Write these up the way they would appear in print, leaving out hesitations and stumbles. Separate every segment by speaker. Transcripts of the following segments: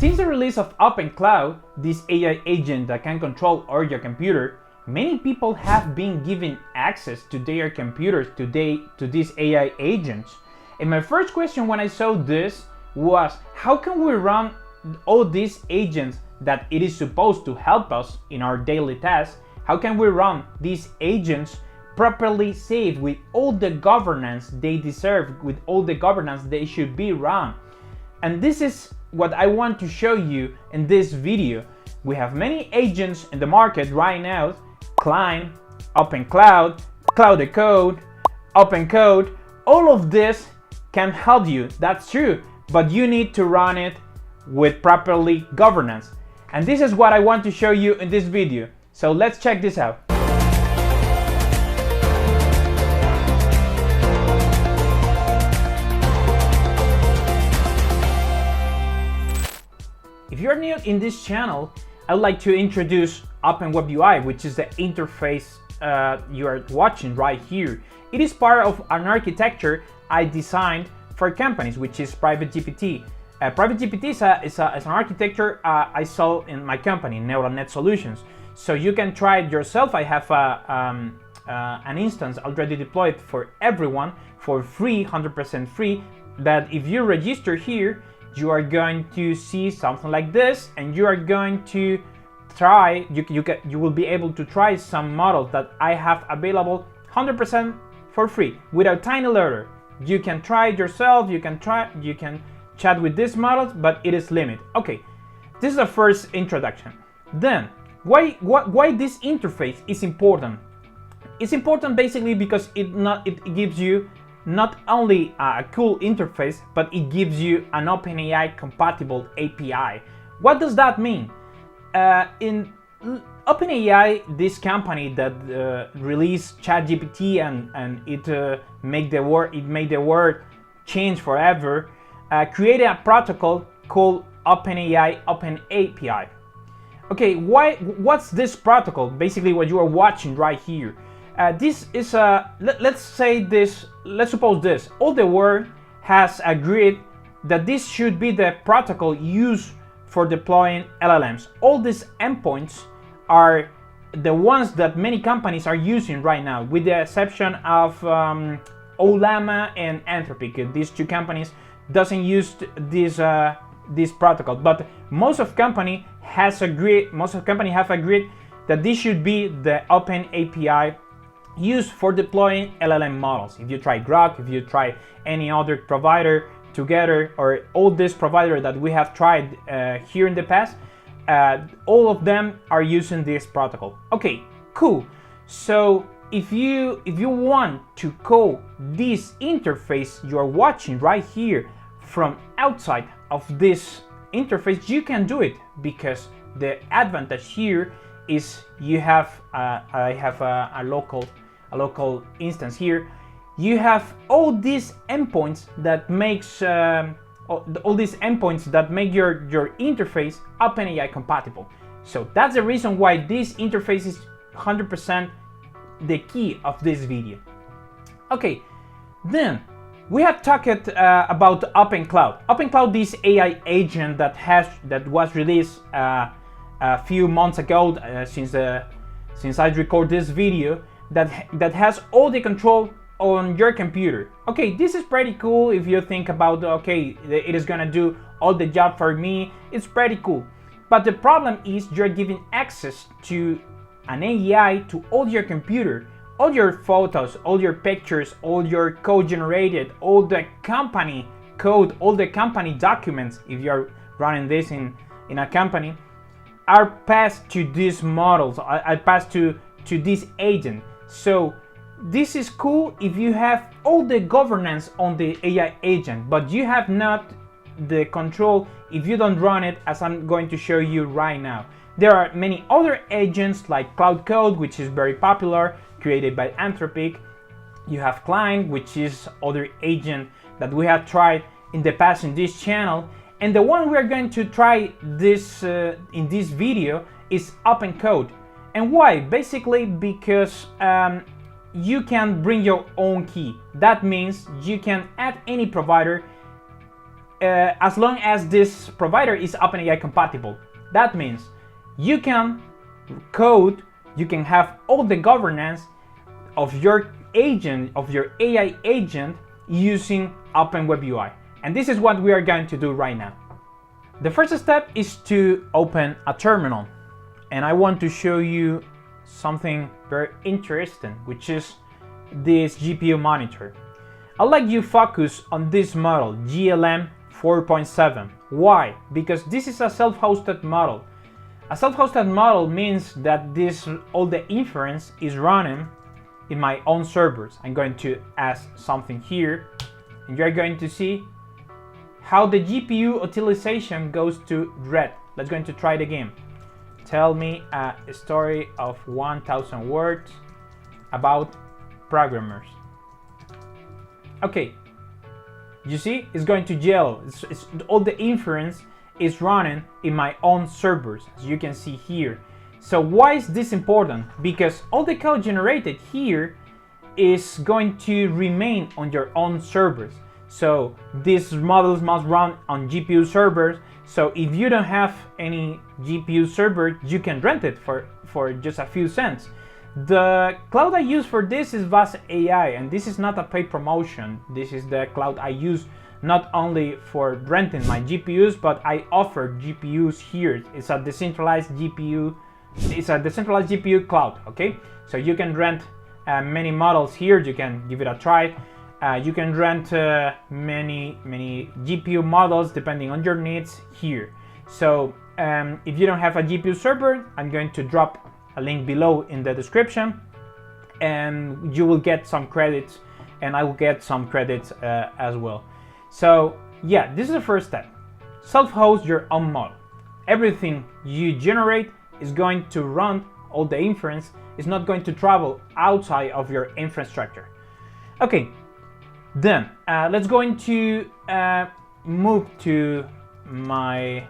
Speaker 1: Since the release of OpenClaw, this AI agent that can control all your computer, many people have been given access to their computers to these AI agents. And my first question when I saw this was, how can we run all these agents that it is supposed to help us in our daily tasks? How can we run these agents properly safe with all the governance they deserve, with all the governance they should be run? And this is what I want to show you in this video. We have many agents in the market right now: Cline, OpenCloud, Claude Code, OpenCode. All of this can help you, that's true, but you need to run it with properly governance. And this is what I want to show you in this video. So let's check this out. If you're new in this channel, I would like to introduce OpenWebUI, which is the interface you are watching right here. It is part of an architecture I designed for companies, which is Private GPT. Private GPT is an architecture I saw in my company, Neural Net Solutions. So you can try it yourself. I have an instance already deployed for everyone for free, 100% free, that if you register here, you are going to see something like this, and you are going to try, you will be able to try some models that I have available 100% for free without tiny letter. You can try it yourself, you can chat with these models, but it is limited. Okay, this is the first introduction. Then, why this interface is important? It's important basically because it gives you not only a cool interface, but it gives you an OpenAI compatible API. What does that mean? In OpenAI, this company that released ChatGPT and it made the world change forever, created a protocol called OpenAI OpenAPI. Okay, what's this protocol? Basically, what you are watching right here. This is let's suppose this. All the world has agreed that this should be the protocol used for deploying LLMs. All these endpoints are the ones that many companies are using right now, with the exception of Ollama and Anthropic. These two companies doesn't use this protocol, but most companies have agreed that this should be the open API used for deploying LLM models. If you try Grok, if you try any other provider together, or all these providers that we have tried here in the past, all of them are using this protocol. Okay, cool. So if you want to call this interface you are watching right here from outside of this interface, you can do it, because the advantage here is you have I have a local instance here. You have all these endpoints that makes all these endpoints that make your interface OpenAI compatible. So that's the reason why this interface is 100% the key of this video. Okay, then we have talked about OpenCloud. OpenCloud, this AI agent that was released a few months ago, since I record this video, that has all the control on your computer. Okay, this is pretty cool. If you think about, okay, it is gonna do all the job for me, it's pretty cool. But the problem is you're giving access to an AI to all your computer, all your photos, all your pictures, all your code generated, all the company code, all the company documents, if you're running this in a company, are passed to these models, are passed to this agent. So this is cool if you have all the governance on the AI agent, but you have not the control if you don't run it, as I'm going to show you right now. There are many other agents like Claude Code, which is very popular, created by Anthropic. You have Cline, which is other agent that we have tried in the past in this channel. And the one we are going to try this in this video is OpenCode. And why? Basically because you can bring your own key. That means you can add any provider as long as this provider is OpenAI compatible. That means you can code, you can have all the governance of your agent, of your AI agent, using OpenWebUI. And this is what we are going to do right now. The first step is to open a terminal. And I want to show you something very interesting, which is this GPU monitor. I'd like you focus on this model, GLM 4.7. Why? Because this is a self-hosted model. A self-hosted model means that all the inference is running in my own servers. I'm going to add something here, and you're going to see how the GPU utilization goes to red. Let's going to try it again. Tell me a story of 1,000 words about programmers. Okay, you see, it's going to yellow. All the inference is running in my own servers, as you can see here. So why is this important? Because all the code generated here is going to remain on your own servers. So these models must run on GPU servers. So if you don't have any GPU server, you can rent it for just a few cents. The cloud I use for this is Vast.ai, and this is not a paid promotion. This is the cloud I use not only for renting my GPUs, but I offer GPUs here. It's a decentralized GPU. It's a decentralized GPU cloud, okay? So you can rent many models here. You can give it a try. You can rent many GPU models depending on your needs here. So if you don't have a GPU server, I'm going to drop a link below in the description, and you will get some credits, and I will get some credits as well. So yeah, this is the first step. Self-host your own model. Everything you generate is going to run, all the inference is not going to travel outside of your infrastructure. Okay, then let's go into move to my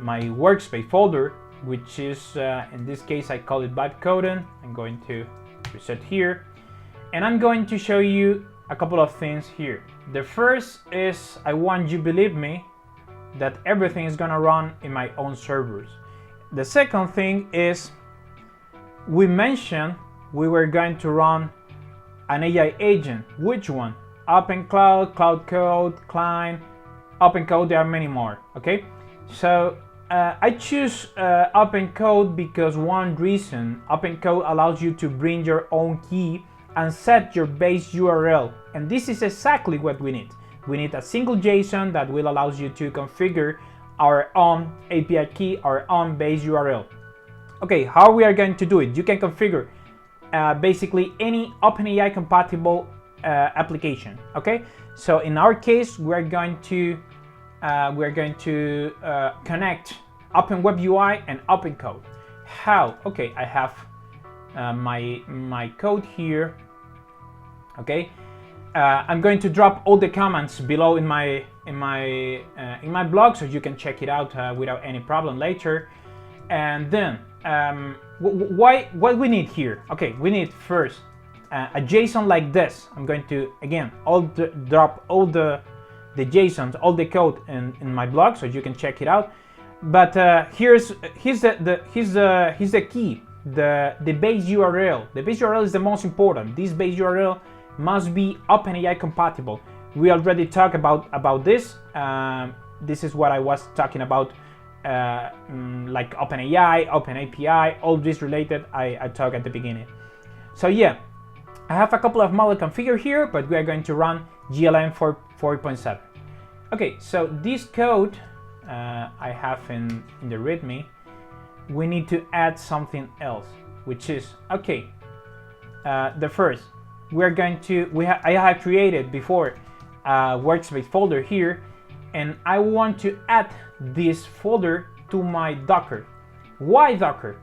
Speaker 1: workspace folder, which is in this case I call it vibe coding. I'm going to reset here, and I'm going to show you a couple of things here. The first is, I want you to believe me that everything is gonna run in my own servers. The second thing is, we mentioned we were going to run an AI agent. Which one? OpenClaw, Claude Code, Cline, OpenCode, there are many more, okay? So I choose OpenCode because one reason: OpenCode allows you to bring your own key and set your base URL, and this is exactly what we need. We need a single JSON that will allow you to configure our own API key, our own base URL. Okay, how we are going to do it? You can configure basically any OpenAI compatible application. Okay, so in our case, we're going to connect OpenWebUI and OpenCode. How? Okay, I have my code here. Okay, I'm going to drop all the comments below in my blog, so you can check it out without any problem later. And then what we need here? Okay, we need first a JSON like this. I'm going to again drop all the JSONs, all the code in my blog, so you can check it out. But here's the key. The base URL. The base URL is the most important. This base URL must be OpenAI compatible. We already talked about this. This is what I was talking about, like OpenAI, OpenAPI, all this related. I talked at the beginning. So yeah, I have a couple of models configured here, but we are going to run GLM 4.7. Okay, so this code I have in the README. We need to add something else, which is okay. The first, we're going to I have created before a workspace folder here, and I want to add this folder to my Docker. Why Docker?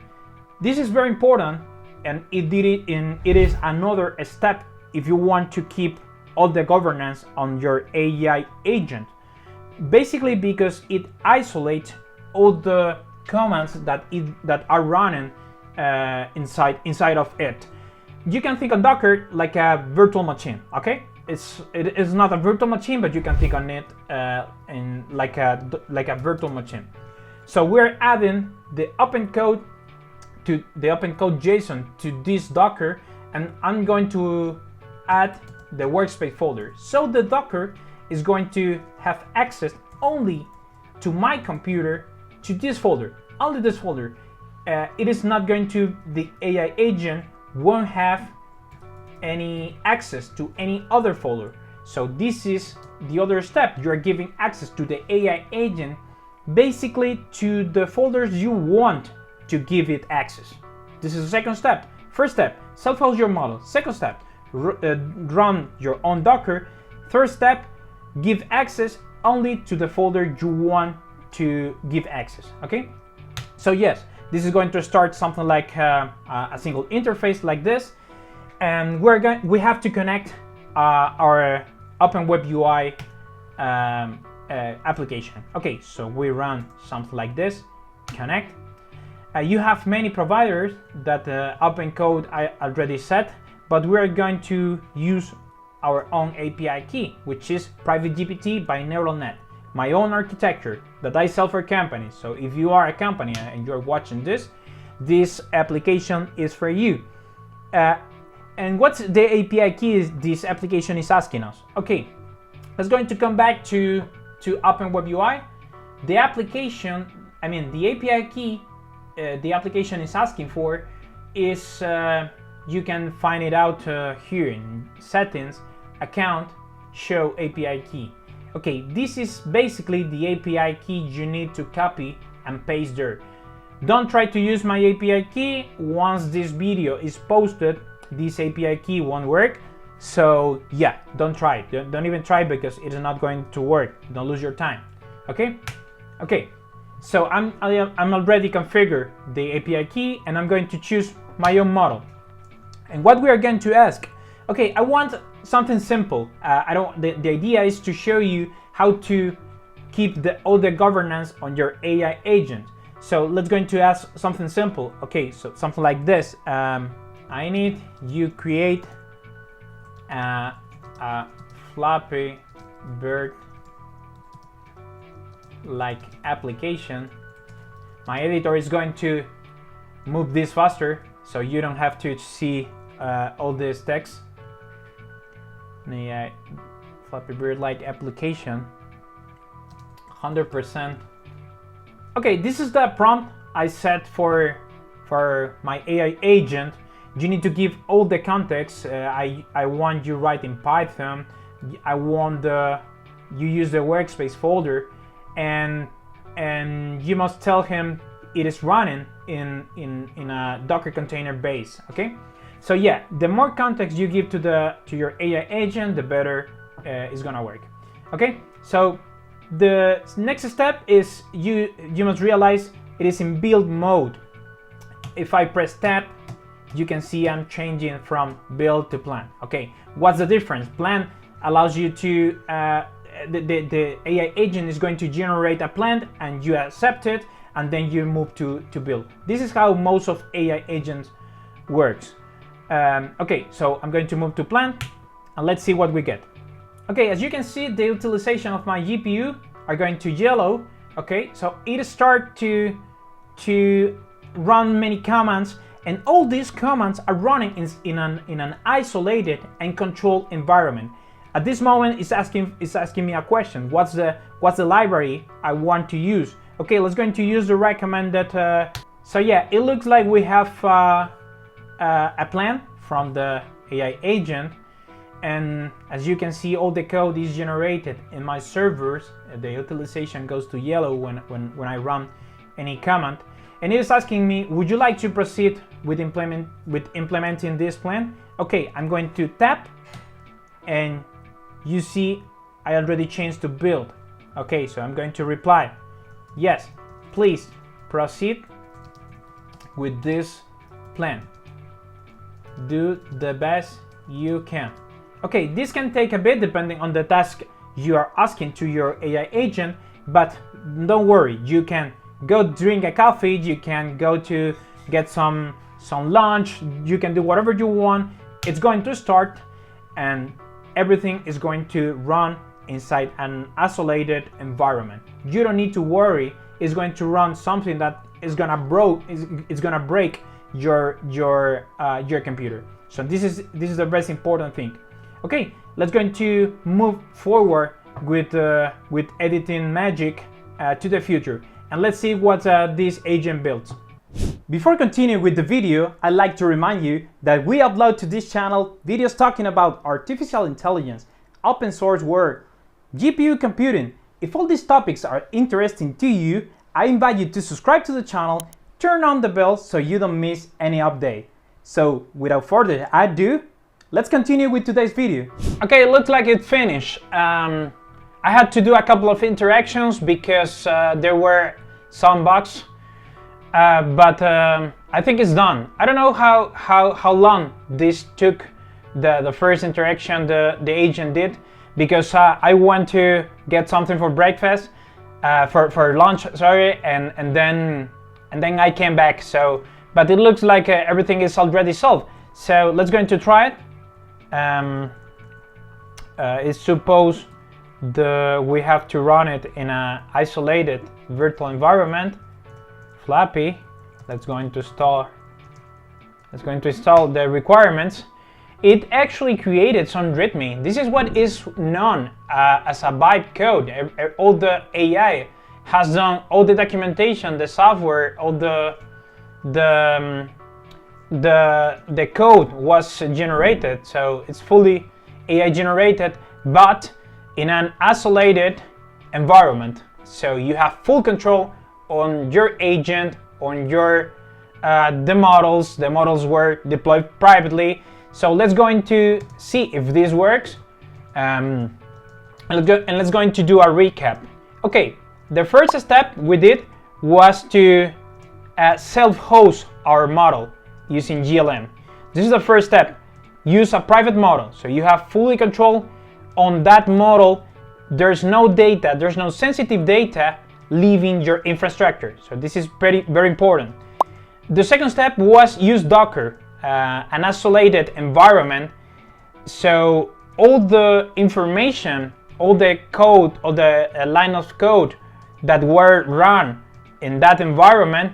Speaker 1: This is very important, and it is another step if you want to keep all the governance on your AI agent. Basically, because it isolates all the commands that are running inside of it. You can think of Docker like a virtual machine, okay? it is not a virtual machine, but you can think on it in like a virtual machine. So we're adding the OpenCode to the OpenCode JSON to this Docker, and I'm going to add the workspace folder. So the Docker is going to have access only to my computer, to this folder, only this folder. It is not going to, the AI agent won't have any access to any other folder. So this is the other step. You're giving access to the AI agent basically to the folders you want to give it access. This is the second step. First step, self-host your model. Second step, run your own Docker. Third step, give access only to the folder you want to give access. Okay, so yes, this is going to start something like a single interface like this, and we have to connect our OpenWebUI application. Okay, so we run something like this, connect. You have many providers that OpenCode I already set, but we're going to use our own API key, which is Private GPT by NeuralNet, my own architecture that I sell for companies. So if you are a company and you're watching this application is for you. And what's the API key this application is asking us? Okay, let's going to come back to OpenWebUI. The application, the API key the application is asking for is, you can find it out here in settings, account, show API key. Okay, this is basically the API key you need to copy and paste there. Don't try to use my API key. Once this video is posted, this API key won't work. So yeah, don't try it. Don't even try, because it is not going to work. Don't lose your time. Okay? Okay. So I'm already configured the API key, and I'm going to choose my own model. And what we are going to ask, okay, I want something simple. The idea is to show you how to keep all the governance on your AI agent. So let's going to ask something simple. Okay, so something like this. I need you create a Flappy Bird like application. My editor is going to move this faster so you don't have to see all this text. The Flappy Bird like application 100%. Okay, this is the prompt I set for my AI agent. You need to give all the context. I want you write in Python. I want you use the workspace folder, and you must tell him it is running in a Docker container base. Okay, so yeah, the more context you give to your AI agent, the better it's gonna work. Okay, so the next step is you must realize it is in build mode. If I press tab, you can see I'm changing from build to plan. Okay, what's the difference? Plan allows you to the AI agent is going to generate a plan, and you accept it, and then you move to build. This is how most of AI agents works. Okay, so I'm going to move to plan, and let's see what we get. Okay, as you can see, the utilization of my GPU are going to yellow. Okay, so it start to run many commands, and all these commands are running in an isolated and controlled environment. At this moment, it's asking me a question. What's the library I want to use? Okay, let's going to use the recommended. So yeah, it looks like we have a plan from the AI agent, and as you can see, all the code is generated in my servers. The utilization goes to yellow when I run any command, and it is asking me, would you like to proceed with implementing this plan? Okay, I'm going to tap, and you see I already changed to build. Okay, so I'm going to reply, yes, please proceed with this plan. Do the best you can. Okay, this can take a bit depending on the task you are asking to your AI agent, but don't worry, you can go drink a coffee, you can go to get some lunch, you can do whatever you want. It's going to start, and everything is going to run inside an isolated environment. You don't need to worry it's going to run something that is gonna break your computer. So this is the most important thing. Okay, let's going to move forward with editing magic to the future, and let's see what this agent builds. Before continuing with the video, I'd like to remind you that we upload to this channel videos talking about artificial intelligence, open source work, GPU computing. If all these topics are interesting to you, I invite you to subscribe to the channel, turn on the bell so you don't miss any update. So without further ado, let's continue with today's video. Okay, it looks like it finished. I had to do a couple of interactions because there were some bugs, but I think it's done. I don't know how long this took, the first interaction the agent did, because I went to get something for breakfast, for lunch, sorry, and then I came back. So, but it looks like everything is already solved. So let's go to try it. It's supposed we have to run it in an isolated virtual environment. Flappy. Let's going to install the requirements. It actually created some README. This is what is known as a bytecode. All the AI has done all the documentation, the software, all the code was generated. So it's fully AI generated, but in an isolated environment. So you have full control on your agent, on your the models. The models were deployed privately. So let's go into see if this works, and let's go into do a recap. Okay, the first step we did was to self-host our model using GLM. This is the first step. Use a private model, so you have fully control on that model. There's no data, there's no sensitive data leaving your infrastructure. So this is very important. The second step was use Docker, an isolated environment. So all the information, all the code, all the line of code that were run in that environment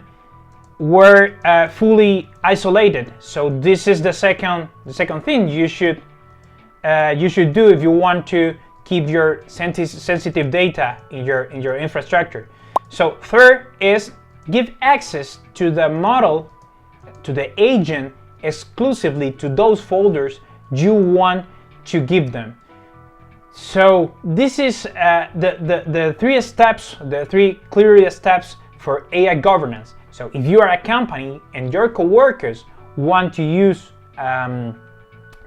Speaker 1: were fully isolated. So this is the second thing you should do if you want to keep your sensitive data in your infrastructure. So third is give access to the model, to the agent, exclusively to those folders you want to give them. So this is the three steps, the three clear steps for AI governance. So if you are a company and your coworkers want to use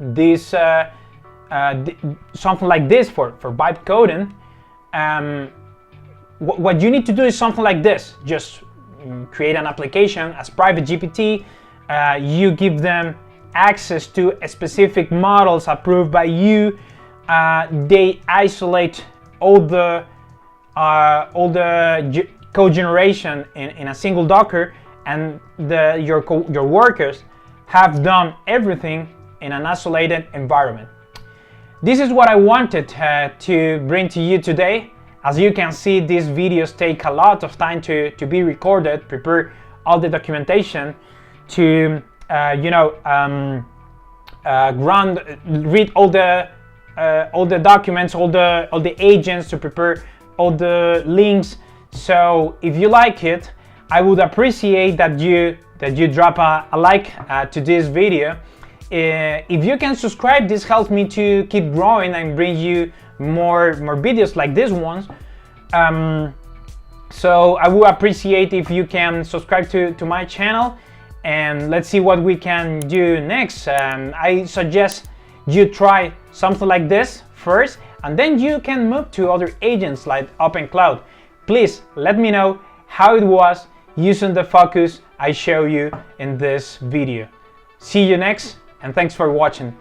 Speaker 1: this something like this for byte coding, what you need to do is something like this. Just create an application as private GPT. You give them access to specific models approved by you. They isolate all the code generation in a single Docker, and your workers have done everything in an isolated environment. This is what I wanted to bring to you today. As you can see, these videos take a lot of time to be recorded, prepare all the documentation, to read all the documents, all the agents, to prepare all the links. So if you like it, I would appreciate that you drop a like to this video. If you can subscribe, this helps me to keep growing and bring you more videos like this ones. So I would appreciate if you can subscribe to my channel, and let's see what we can do next. I suggest you try something like this first, and then you can move to other agents like OpenClaw. Please let me know how it was using the focus I show you in this video. See you next, and thanks for watching.